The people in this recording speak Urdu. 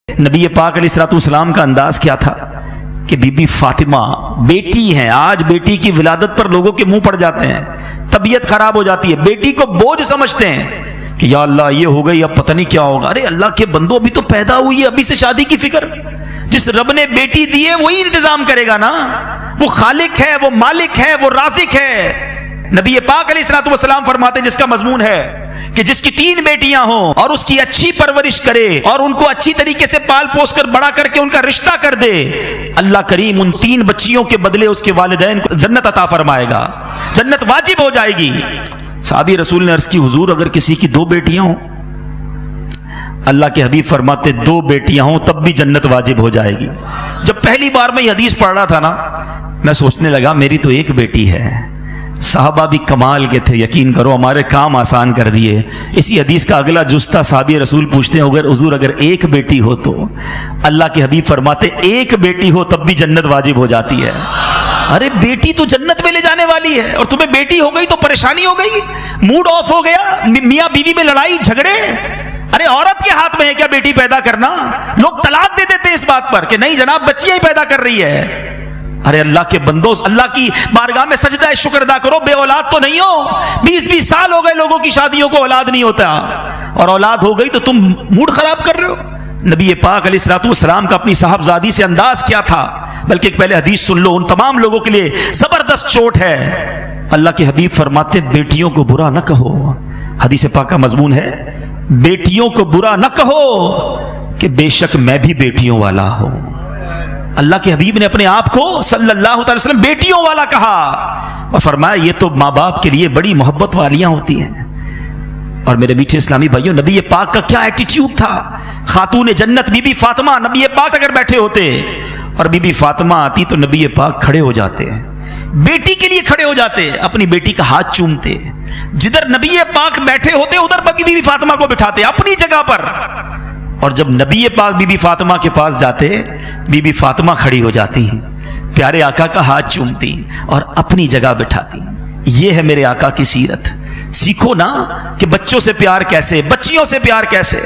نبی پاک علیہ السلام کا انداز کیا تھا کہ بی بی فاطمہ بیٹی ہیں. آج بیٹی کی ولادت پر لوگوں کے منہ پڑ جاتے ہیں, طبیعت خراب ہو جاتی ہے, بیٹی کو بوجھ سمجھتے ہیں کہ یا اللہ یہ ہو گئی اب پتہ نہیں کیا ہوگا. ارے اللہ کے بندو ابھی تو پیدا ہوئی ہے, ابھی سے شادی کی فکر. جس رب نے بیٹی دی ہے وہی انتظام کرے گا نا. وہ خالق ہے, وہ مالک ہے, وہ رازق ہے. نبی پاک علیہ السلام فرماتے جس کا مضمون ہے کہ جس کی 3 بیٹیاں ہوں اور اس کی اچھی پرورش کرے اور ان کو اچھی طریقے سے پال پوس کر بڑا کر کے ان کا رشتہ کر دے, اللہ کریم ان 3 بچیوں کے بدلے اس کے والدین کو جنت عطا فرمائے گا, جنت واجب ہو جائے گی. صحابی رسول نے عرض کی حضور اگر کسی کی 2 بیٹیاں ہوں, اللہ کے حبیب فرماتے 2 بیٹیاں ہوں تب بھی جنت واجب ہو جائے گی. جب پہلی بار میں یہ حدیث پڑھ رہا تھا نا, میں سوچنے لگا میری تو 1 بیٹی ہے. صحابہ بھی کمال کے تھے, یقین کرو ہمارے کام آسان کر دیے. اسی حدیث کا اگلا جزتا صحابی رسول پوچھتے ہیں اگر حضور اگر 1 بیٹی ہو تو, اللہ کے حبیب فرماتے 1 بیٹی ہو تب بھی جنت واجب ہو جاتی ہے. ارے بیٹی تو جنت میں لے جانے والی ہے اور تمہیں بیٹی ہو گئی تو پریشانی ہو گئی, موڈ آف ہو گیا, میاں بیوی میں لڑائی جھگڑے. ارے عورت کے ہاتھ میں ہے کیا بیٹی پیدا کرنا؟ لوگ طلاق دے دیتے اس بات پر کہ نہیں جناب بچیاں ہی پیدا کر رہی ہے. ارے اللہ کے بندو, اللہ کی بارگاہ میں سجدہ شکر ادا کرو, بے اولاد تو نہیں ہو. 20 سال ہو گئے لوگوں کی شادیوں کو اولاد نہیں ہوتا, اور اولاد ہو گئی تو تم موڈ خراب کر رہے ہو. نبی پاک علیہ السلام کا اپنی صاحبزادی سے انداز کیا تھا, بلکہ ایک پہلے حدیث سن لو, ان تمام لوگوں کے لیے زبردست چوٹ ہے. اللہ کے حبیب فرماتے بیٹیوں کو برا نہ کہو. حدیث پاک کا مضمون ہے بیٹیوں کو برا نہ کہو کہ بے شک میں بھی بیٹیوں والا ہوں. اللہ کے حبیب نے اپنے آپ کو صلی اللہ علیہ وسلم بیٹیوں والا کہا اور فرمایا یہ تو ماں باپ کے لیے بڑی محبت والیاں ہوتی ہیں. اور میرے میٹھے اسلامی بھائیوں, نبی پاک کا کیا ایٹیٹیوڈ تھا. خاتون جنت بی بی فاطمہ, نبی پاک اگر بیٹھے ہوتے اور بی بی فاطمہ آتی تو نبی پاک کھڑے ہو جاتے, بیٹی کے لیے کھڑے ہو جاتے, اپنی بیٹی کا ہاتھ چومتے. جدھر نبی پاک بیٹھے ہوتے ادھر بی بی فاطمہ کو بٹھاتے اپنی جگہ پر. اور جب نبی پاک بی بی فاطمہ کے پاس جاتے, بی بی فاطمہ کھڑی ہو جاتی ہیں, پیارے آقا کا ہاتھ چومتی اور اپنی جگہ بٹھاتی. یہ ہے میرے آقا کی سیرت. سیکھو نا کہ بچوں سے پیار کیسے, بچیوں سے پیار کیسے.